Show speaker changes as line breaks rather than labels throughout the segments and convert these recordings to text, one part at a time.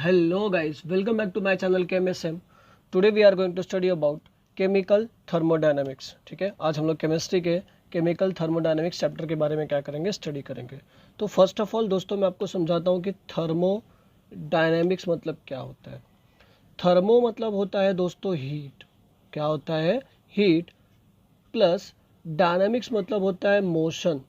Hello guys, welcome back to my channel KMSM. Today we are going to study about chemical thermodynamics. ठीक है, आज हम लोग chemistry के केमिकल थर्मोडायनेमिक्स चैप्टर के बारे में क्या करेंगे, स्टडी करेंगे. तो फर्स्ट ऑफ ऑल दोस्तों मैं आपको समझाता हूँ कि थर्मोडायनेमिक्स मतलब क्या होता है. थर्मो मतलब होता है दोस्तों हीट. क्या होता है? हीट. प्लस डायनेमिक्स मतलब होता है मोशन,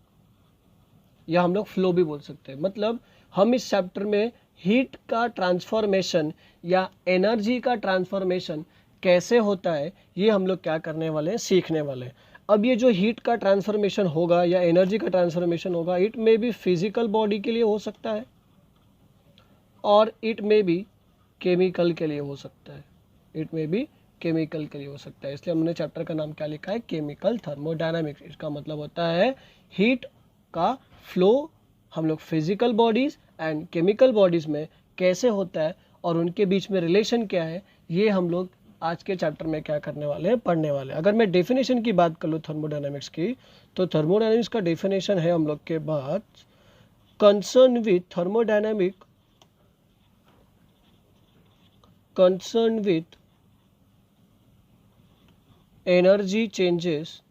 या हम लोग फ्लो भी बोल सकते हैं. मतलब हम इस चैप्टर में हीट का ट्रांसफॉर्मेशन या एनर्जी का ट्रांसफॉर्मेशन कैसे होता है ये हम लोग क्या करने वाले हैं, सीखने वाले हैं. अब ये जो हीट का ट्रांसफॉर्मेशन होगा या एनर्जी का ट्रांसफॉर्मेशन होगा, it may be physical body के लिए हो सकता है और इट मे बी केमिकल के लिए हो सकता है. इट मे बी केमिकल के लिए हो सकता है. इसलिए हमने चैप्टर का नाम क्या लिखा है, केमिकल थर्मोडायनामिक्स. इसका मतलब होता है हीट का फ्लो हम लोग physical bodies and chemical bodies में कैसे होता है और उनके बीच में रिलेशन क्या है, ये हम लोग आज के चैप्टर में क्या करने वाले हैं, पढ़ने वाले हैं. अगर मैं डेफिनेशन की बात कर लूँ थर्मोडायनामिक्स की, तो थर्मोडायनामिक्स का डेफिनेशन है हम लोग के बाद concern with thermodynamic concerned with energy changes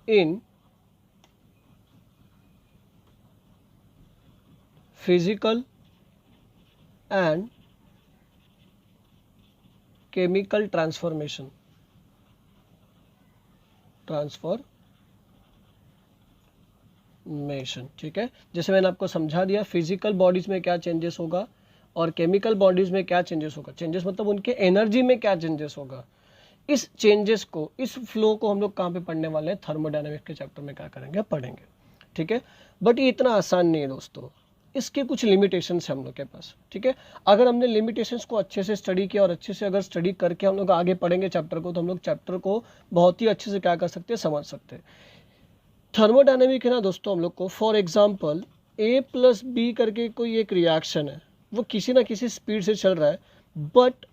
in physical and chemical transformation. ठीक है, जैसे मैंने आपको समझा दिया फिजिकल बॉडीज में क्या चेंजेस होगा और केमिकल बॉडीज में क्या चेंजेस होगा. चेंजेस मतलब उनके एनर्जी में क्या चेंजेस होगा. इस चेंजेस को, इस फ्लो को हम लोग कहाँ पे पढ़ने वाले हैं, थर्मोडायनामिक्स के चैप्टर में क्या करेंगे, पढ़ेंगे. ठीक है, बट ये इतना आसान नहीं है दोस्तों. इसके कुछ लिमिटेशंस हैं हम लोग के पास. ठीक है, अगर हमने लिमिटेशंस को अच्छे से स्टडी किया और अच्छे से अगर स्टडी करके हम लोग आगे पढ़ेंगे चैप्टर को, तो हम लोग चैप्टर को बहुत ही अच्छे से क्या कर सकते हैं, समझ सकते हैं. थर्मोडायनेमिक है ना दोस्तों, हम लोग को for example A plus B करके कोई एक रिएक्शन है, वो किसी ना किसी स्पीड से चल रहा है. बट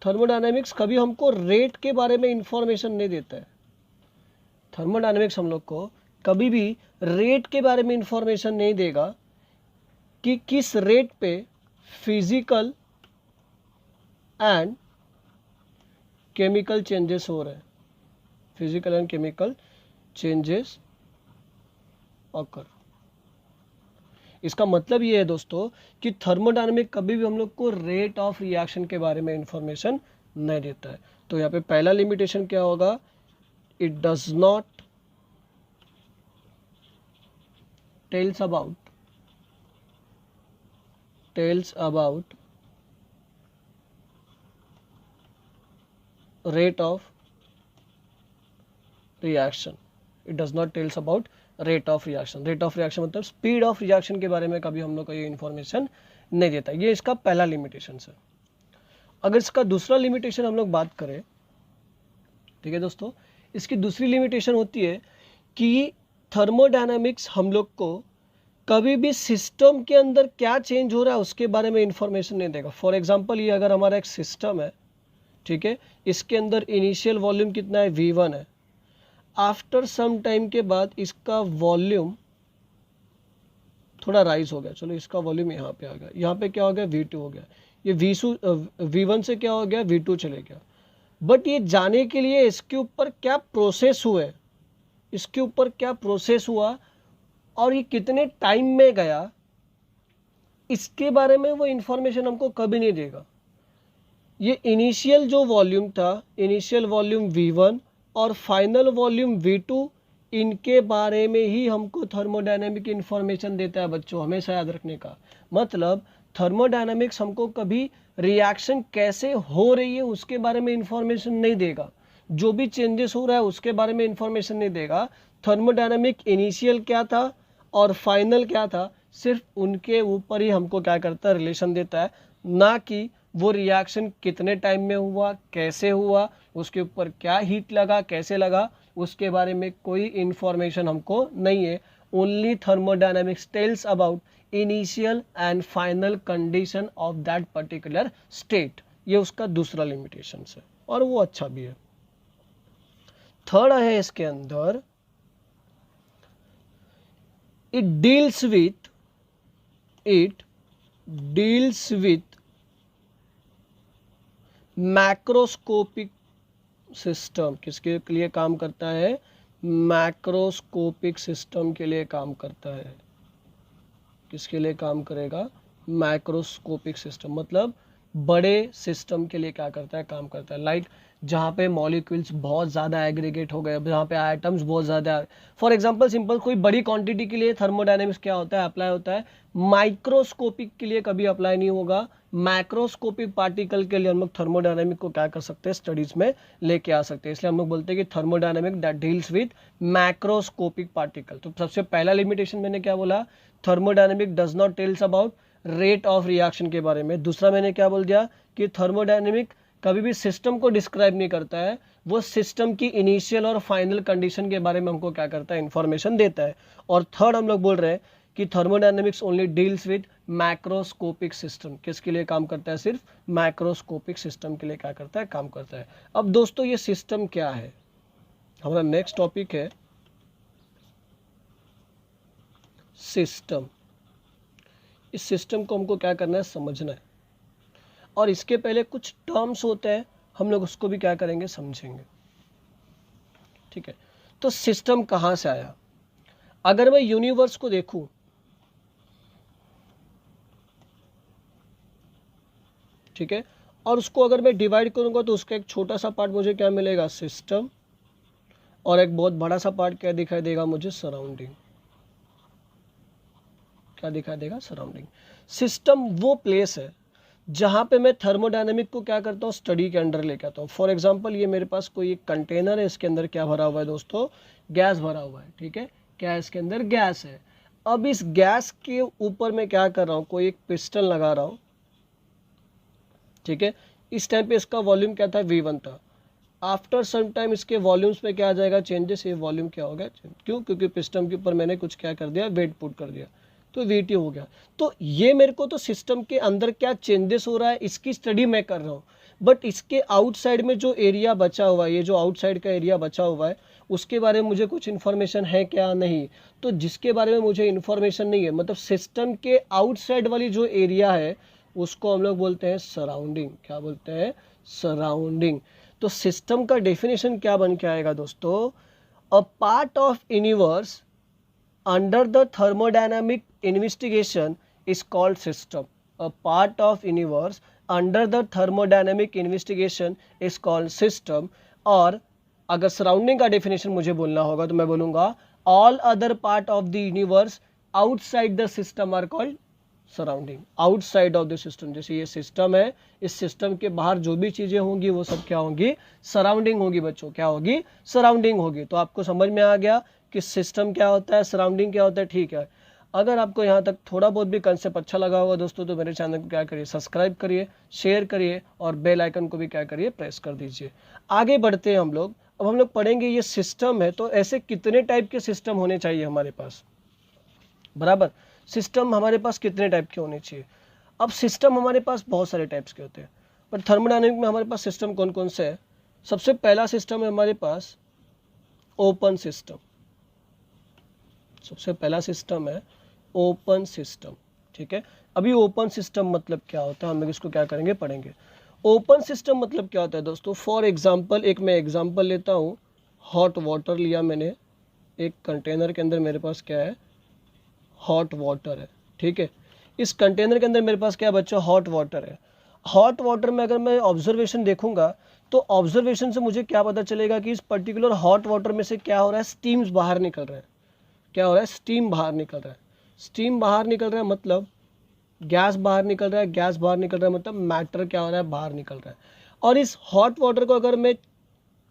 थर्मोडायनेमिक्स कभी हमको रेट के बारे में इंफॉर्मेशन नहीं देता है. थर्मोडायनेमिक्स हम लोग को कभी भी रेट के बारे में इंफॉर्मेशन नहीं देगा कि किस रेट पे फिजिकल एंड केमिकल चेंजेस हो रहे हैं. Physical and chemical changes occur. इसका मतलब ये है दोस्तों कि थर्मोडायनेमिक कभी भी हम लोग को रेट ऑफ रिएक्शन के बारे में इंफॉर्मेशन नहीं देता है. तो यहाँ पे पहला लिमिटेशन क्या होगा, it does not tells about rate of reaction. It does not tells about rate of reaction. rate of reaction मतलब speed of reaction के बारे में कभी हम लोग को ये इंफॉर्मेशन नहीं देता. ये इसका पहला लिमिटेशन है. अगर इसका दूसरा लिमिटेशन हम लोग बात करें, ठीक है दोस्तों, इसकी दूसरी लिमिटेशन होती है कि थर्मोडायनामिक्स हम लोग को कभी भी सिस्टम के अंदर क्या चेंज हो रहा है उसके बारे में इंफॉर्मेशन नहीं देगा. फॉर एग्जाम्पल, ये अगर हमारा एक सिस्टम है, ठीक है, इसके अंदर इनिशियल वॉल्यूम कितना है, V1 है. आफ्टर सम टाइम के बाद इसका वॉल्यूम थोड़ा राइज हो गया. चलो, इसका वॉल्यूम यहाँ पे आ गया. यहाँ पे क्या हो गया, V2 हो गया. ये V1 से क्या हो गया, V2 चले गया. बट ये जाने के लिए इसके ऊपर क्या प्रोसेस हुए, इसके ऊपर क्या प्रोसेस हुआ और ये कितने टाइम में गया, इसके बारे में वो इंफॉर्मेशन हमको कभी नहीं देगा. ये इनिशियल जो वॉल्यूम था, इनिशियल वॉल्यूम V1 और फाइनल वॉल्यूम V2, इनके बारे में ही हमको थर्मोडायनेमिक इंफॉर्मेशन देता है बच्चों, हमेशा याद रखने का. मतलब थर्मोडायनेमिक्स हमको कभी रिएक्शन कैसे हो रही है उसके बारे में इंफॉर्मेशन नहीं देगा. जो भी चेंजेस हो रहा है उसके बारे में इंफॉर्मेशन नहीं देगा. थर्मोडायनेमिक इनिशियल क्या था और फाइनल क्या था, सिर्फ उनके ऊपर ही हमको क्या करता है, रिलेशन देता है. ना कि वो रिएक्शन कितने टाइम में हुआ, कैसे हुआ, उसके ऊपर क्या हीट लगा, कैसे लगा, उसके बारे में कोई इंफॉर्मेशन हमको नहीं है. Only thermodynamics tells about initial and final condition of that particular state. ये उसका दूसरा लिमिटेशन है और वो अच्छा भी है। थर्ड है इसके अंदर, it deals with macroscopic system. किसके लिए काम करता है? मैक्रोस्कोपिक सिस्टम के लिए काम करता है। किसके लिए काम करेगा? मैक्रोस्कोपिक सिस्टम, मतलब बड़े सिस्टम के लिए क्या करता है? काम करता है। लाइक जहाँ पे मॉलिक्यूल्स बहुत ज़्यादा एग्रीगेट हो गए, जहाँ पे आइटम्स बहुत ज़्यादा, फॉर एग्जांपल सिंपल कोई बड़ी क्वांटिटी के लिए थर्मोडायनेमिक्स क्या होता है? अप्लाई होता है। माइक्रोस्कोपिक के लिए कभी अप्लाई नहीं होगा। मैक्रोस्कोपिक पार्टिकल के लिए हम लोग थर्मोडायनेमिक को क्या कर सकते हैं? स्टडीज में लेके आ सकते हैं। इसलिए हम लोग बोलते हैं कि thermodynamic that deals with macroscopic particle. तो सबसे पहला लिमिटेशन मैंने क्या बोला? Thermodynamic does not tells about rate of reaction के बारे में। दूसरा मैंने क्या बोल दिया कि थर्मोडायनेमिक कभी भी सिस्टम को डिस्क्राइब नहीं करता है, वो सिस्टम की इनिशियल और फाइनल कंडीशन के बारे में हमको क्या करता है? इंफॉर्मेशन देता है। और थर्ड हम लोग बोल रहे हैं कि thermodynamics only deals with macroscopic system. किसके लिए काम करता है? सिर्फ मैक्रोस्कोपिक सिस्टम के लिए क्या करता है? काम करता है। अब दोस्तों ये सिस्टम क्या है? हमारा नेक्स्ट टॉपिक है सिस्टम। इस सिस्टम को हमको क्या करना है? समझना है। और इसके पहले कुछ टर्म्स होते हैं, हम लोग उसको भी क्या करेंगे? समझेंगे। ठीक है, तो सिस्टम कहां से आया? अगर मैं यूनिवर्स को देखूं, ठीक है, और उसको अगर मैं डिवाइड करूंगा तो उसका एक छोटा सा पार्ट मुझे क्या मिलेगा? सिस्टम। और एक बहुत बड़ा सा पार्ट क्या दिखाई देगा मुझे? सराउंडिंग। क्या दिखाई देगा? सराउंडिंग। सिस्टम वो प्लेस है जहां पे मैं थर्मोडायनेमिक को क्या करता हूँ? स्टडी के अंडर लेके आता हूँ। फॉर एग्जांपल ये मेरे पास कोई एक कंटेनर है, इसके अंदर क्या भरा हुआ है दोस्तों? गैस भरा हुआ है। ठीक है, क्या इसके अंदर? गैस है। अब इस गैस के ऊपर मैं क्या कर रहा हूँ? कोई एक पिस्टन लगा रहा हूँ। ठीक है, इस टाइम पे इसका वॉल्यूम क्या था? V1 था। आफ्टर सम टाइम इसके वॉल्यूम्स में क्या आ जाएगा? चेंजेस। ये वॉल्यूम क्या हो गया? क्यों? क्योंकि पिस्टन के ऊपर मैंने कुछ क्या कर दिया? वेट पुट कर दिया, तो VT हो गया। तो ये मेरे को तो सिस्टम के अंदर क्या चेंजेस हो रहा है इसकी स्टडी मैं कर रहा हूँ। बट इसके आउटसाइड में जो एरिया बचा हुआ है, ये जो आउटसाइड का एरिया बचा हुआ है, उसके बारे में मुझे कुछ इन्फॉर्मेशन है क्या? नहीं। तो जिसके बारे में मुझे इन्फॉर्मेशन नहीं है, मतलब सिस्टम के आउटसाइड वाली जो एरिया है, उसको हम लोग बोलते हैं सराउंडिंग। क्या बोलते हैं? सराउंडिंग। तो सिस्टम का डेफिनेशन क्या बन के आएगा दोस्तों? A part of universe under the thermodynamic investigation is called system. A part of universe under the thermodynamic investigation is called system. और अगर सराउंडिंग का डेफिनेशन मुझे बोलना होगा तो मैं बोलूँगा all other part of the universe outside the system are called surrounding. Outside of the system, जैसे ये सिस्टम है, इस सिस्टम के बाहर जो भी चीज़ें होंगी वो सब क्या होंगी? सराउंडिंग होगी बच्चों। क्या होगी? सराउंडिंग होगी। तो आपको समझ में आ गया कि सिस्टम क्या होता है, सराउंडिंग क्या होता है। ठीक है, अगर आपको यहाँ तक थोड़ा बहुत भी कंसेप्ट अच्छा लगा होगा दोस्तों, तो मेरे चैनल को क्या करिए? सब्सक्राइब करिए, शेयर करिए और बेल आइकन को भी क्या करिए? प्रेस कर दीजिए। आगे बढ़ते हैं हम लोग। अब हम लोग पढ़ेंगे ये सिस्टम है, तो ऐसे कितने टाइप के सिस्टम होने चाहिए हमारे पास? बराबर, सिस्टम हमारे पास कितने टाइप के होने चाहिए? अब सिस्टम हमारे पास बहुत सारे टाइप्स के होते हैं, पर थर्मोडायनेमिक में हमारे पास सिस्टम कौन कौन से है? सबसे पहला सिस्टम है हमारे पास ओपन सिस्टम। सबसे पहला सिस्टम है ओपन सिस्टम। ठीक है, अभी ओपन सिस्टम मतलब क्या होता है, हम लोग इसको क्या करेंगे? पढ़ेंगे। ओपन सिस्टम मतलब क्या होता है दोस्तों? फॉर एग्जाम्पल, एक मैं एग्जाम्पल लेता हूँ। हॉट वाटर लिया मैंने, एक कंटेनर के अंदर मेरे पास क्या है? हॉट वाटर है। ठीक है, इस कंटेनर के अंदर मेरे पास क्या बच्चा? हॉट वाटर है। हॉट वाटर में अगर मैं ऑब्जर्वेशन देखूंगा तो ऑब्जर्वेशन से मुझे क्या पता चलेगा कि इस पर्टिकुलर हॉट वाटर में से क्या हो रहा है? स्टीम्स बाहर निकल रहे हैं। क्या हो रहा है? स्टीम बाहर निकल रहा है। स्टीम बाहर निकल रहा है मतलब गैस बाहर निकल रहा है। गैस बाहर निकल रहा है मतलब मैटर क्या हो रहा है? बाहर निकल रहा है। और इस हॉट वाटर को अगर मैं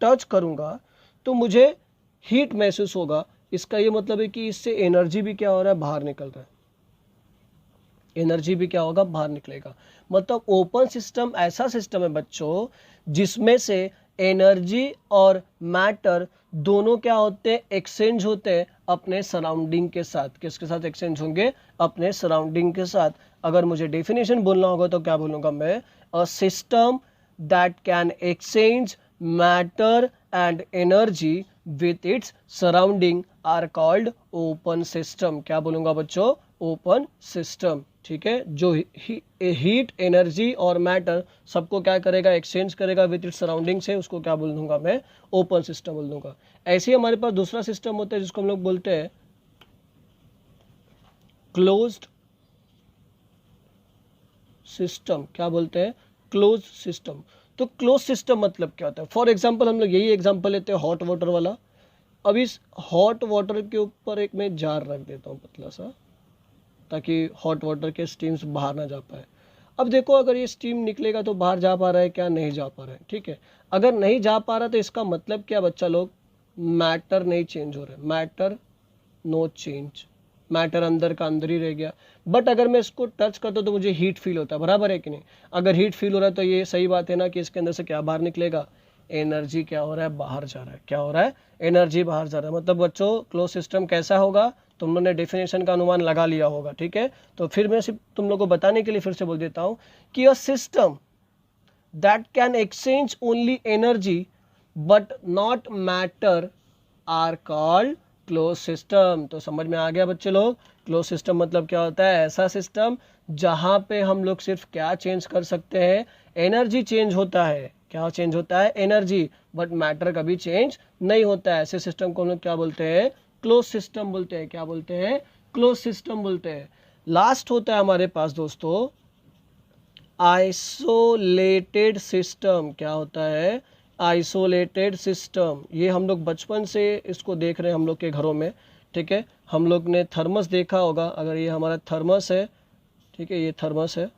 टच करूंगा तो मुझे हीट महसूस होगा। इसका ये मतलब है कि इससे एनर्जी भी क्या हो रहा है? बाहर निकल रहा है। एनर्जी भी क्या होगा? बाहर निकलेगा। मतलब ओपन सिस्टम ऐसा सिस्टम है बच्चों जिसमें से एनर्जी और मैटर दोनों क्या होते हैं? एक्सचेंज होते हैं अपने सराउंडिंग के साथ। किसके साथ एक्सचेंज होंगे? अपने सराउंडिंग के साथ। अगर मुझे डेफिनेशन बोलना होगा तो क्या बोलूँगा मैं? A system that can exchange matter and energy with its surrounding are called open system। क्या बोलूँगा बच्चों? Open system. ठीक है, जो हीट एनर्जी और मैटर सबको क्या करेगा? एक्सचेंज करेगा विथ इट्स सराउंडिंग से, उसको क्या बोल दूंगा मैं? ओपन सिस्टम बोल दूंगा। ऐसे ही हमारे पास दूसरा सिस्टम होता है जिसको हम लोग बोलते हैं क्लोज्ड सिस्टम। क्या बोलते हैं? Close system. तो क्लोज सिस्टम मतलब क्या होता है? फॉर एग्जांपल हम लोग यही एग्जांपल लेते हैं हॉट वाटर वाला। अब इस हॉट वाटर के ऊपर एक मैं जार रख देता हूँ पतला सा, ताकि हॉट वाटर के स्टीम्स बाहर ना जा पाए। अब देखो, अगर ये स्टीम निकलेगा तो बाहर जा पा रहा है क्या? नहीं जा पा रहा है। ठीक है, अगर नहीं जा पा रहा तो इसका मतलब क्या बच्चा लोग? मैटर नहीं चेंज हो रहा है, मैटर नो चेंज, मैटर अंदर का अंदर ही रह गया। बट अगर मैं इसको टच करता हूँ तो मुझे हीट फील होता है, बराबर है कि नहीं? अगर हीट फील हो रहा है तो ये सही बात है ना कि इसके अंदर से क्या बाहर निकलेगा? एनर्जी क्या हो रहा है? बाहर जा रहा है। क्या हो रहा है? एनर्जी बाहर जा रहा है। मतलब बच्चों क्लोज सिस्टम कैसा होगा? तुम लोगों ने डेफिनेशन का अनुमान लगा लिया होगा। ठीक है, तो फिर मैं सिर्फ तुम लोग को बताने के लिए फिर से बोल देता हूँ कि a system that can exchange only energy but not matter are called closed system. तो समझ में आ गया बच्चे लोग? क्लोज सिस्टम मतलब क्या होता है? ऐसा सिस्टम जहां पे हम लोग सिर्फ क्या चेंज कर सकते हैं? एनर्जी चेंज होता है। क्या चेंज होता है? एनर्जी, बट मैटर कभी चेंज नहीं होता है। ऐसे सिस्टम को हम लोग क्या बोलते हैं? क्लोज सिस्टम बोलते हैं। क्या बोलते हैं? क्लोज सिस्टम बोलते हैं। लास्ट होता है हमारे पास दोस्तों आइसोलेटेड सिस्टम। क्या होता है? Isolated system. ये हम लोग बचपन से इसको देख रहे हैं हम लोग के घरों में। ठीक है, हम लोग ने थर्मस देखा होगा। अगर ये हमारा थर्मस है, ठीक है, ये थर्मस है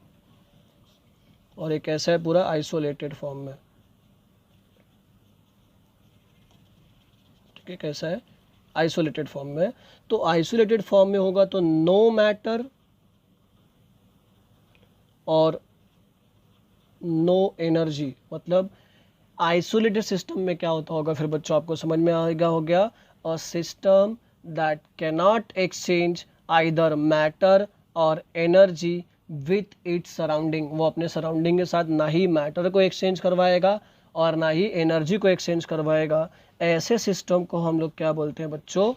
और ये कैसा है? पूरा आइसोलेटेड फॉर्म में। ठीक है, कैसा है? आइसोलेटेड फॉर्म में। तो आइसोलेटेड फॉर्म में होगा तो नो मैटर और नो एनर्जी। मतलब आइसोलेटेड सिस्टम में क्या होता होगा फिर बच्चों? आपको समझ में आएगा। हो गया अ system that can not exchange either matter और एनर्जी विथ इट्स सराउंडिंग। वो अपने सराउंडिंग के साथ ना ही मैटर को एक्सचेंज करवाएगा और ना ही एनर्जी को एक्सचेंज करवाएगा। ऐसे सिस्टम को हम लोग क्या बोलते हैं बच्चों?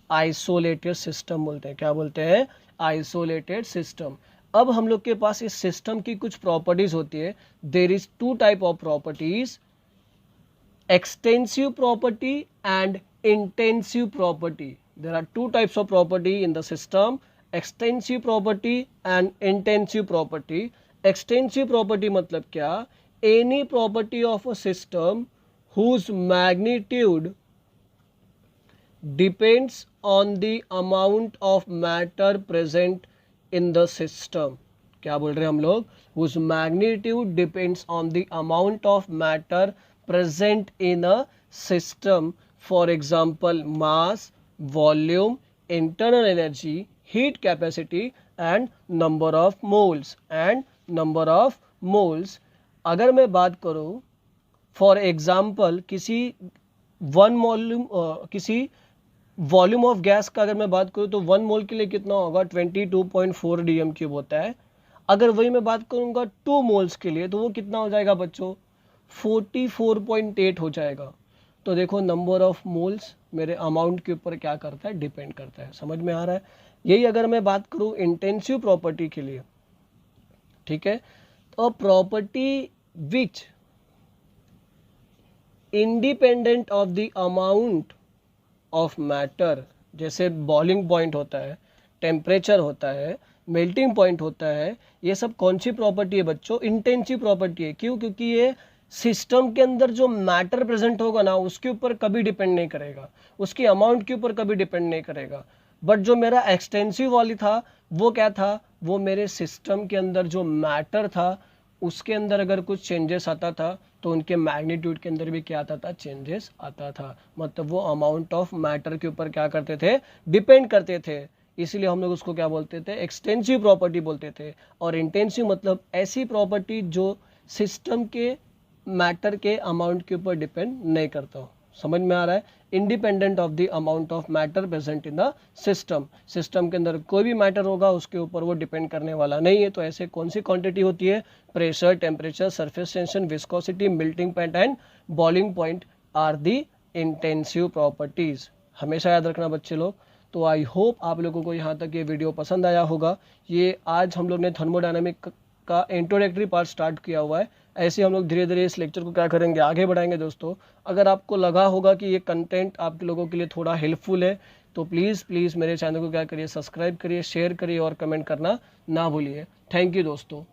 आइसोलेटेड सिस्टम बोलते हैं। क्या बोलते हैं? Isolated system. अब हम लोग के पास इस सिस्टम की कुछ प्रॉपर्टीज होती है। There is two type of properties, extensive property and intensive property. There are two types of property in the system, extensive property and intensive property. Extensive property मतलब क्या? Any property of a system whose magnitude depends on the amount of matter present in the system। क्या बोल रहे हैं हम लोग? whose magnitude depends on the amount of matter present in a system। for example mass, volume, internal energy, heat capacity and number of moles अगर मैं बात करूं फॉर एग्जाम्पल किसी वॉल्यूम ऑफ गैस का अगर मैं बात करूं तो 1 मोल के लिए कितना होगा? 22.4 डीएम क्यूब होता है। अगर वही मैं बात करूंगा 2 मोल्स के लिए तो वो कितना हो जाएगा बच्चों? 44.8 हो जाएगा। तो देखो नंबर ऑफ मोल्स मेरे अमाउंट के ऊपर क्या करता है? डिपेंड करता है। समझ में आ रहा है? यही अगर मैं बात करूं इंटेंसिव प्रॉपर्टी के लिए, ठीक है, तो property which independent of the amount of matter, जैसे बॉइलिंग पॉइंट होता है, टेम्परेचर होता है, मेल्टिंग पॉइंट होता है, ये सब कौन सी प्रॉपर्टी है बच्चों? इंटेंसिव प्रॉपर्टी है। क्यों? क्योंकि ये सिस्टम के अंदर जो मैटर प्रेजेंट होगा ना उसके ऊपर कभी डिपेंड नहीं करेगा, उसकी अमाउंट के ऊपर कभी डिपेंड नहीं करेगा। बट जो मेरा एक्सटेंसिव वाली था वो क्या था? वो मेरे सिस्टम के अंदर जो मैटर था उसके अंदर अगर कुछ चेंजेस आता था तो उनके मैग्नीट्यूड के अंदर भी क्या आता था? चेंजेस आता था। मतलब वो अमाउंट ऑफ मैटर के ऊपर क्या करते थे? डिपेंड करते थे। इसलिए हम लोग उसको क्या बोलते थे? एक्सटेंसिव प्रॉपर्टी बोलते थे। और इंटेंसिव मतलब ऐसी प्रॉपर्टी जो सिस्टम के मैटर के अमाउंट के ऊपर डिपेंड नहीं करता हो। समझ में आ रहा है, independent of the amount of matter present in the system. System के अंदर कोई भी मैटर होगा उसके ऊपर वो डिपेंड करने वाला नहीं है। तो ऐसे कौन सी क्वांटिटी होती है, pressure, temperature, surface tension, viscosity, melting point and boiling point are the intensive properties. हमेशा याद रखना बच्चे लोग। तो आई होप आप लोगों को यहाँ तक ये वीडियो पसंद आया होगा। ये आज हम लोग ने थर्मोडायनामिक का इंट्रोडक्टरी पार्ट स्टार्ट किया हुआ है। ऐसे हम लोग धीरे धीरे इस लेक्चर को क्या करेंगे, आगे बढ़ाएंगे दोस्तों। अगर आपको लगा होगा कि ये कंटेंट आप लोगों के लिए थोड़ा हेल्पफुल है तो प्लीज़ मेरे चैनल को क्या करिए, सब्सक्राइब करिए, शेयर करिए और कमेंट करना ना भूलिए। थैंक यू दोस्तों।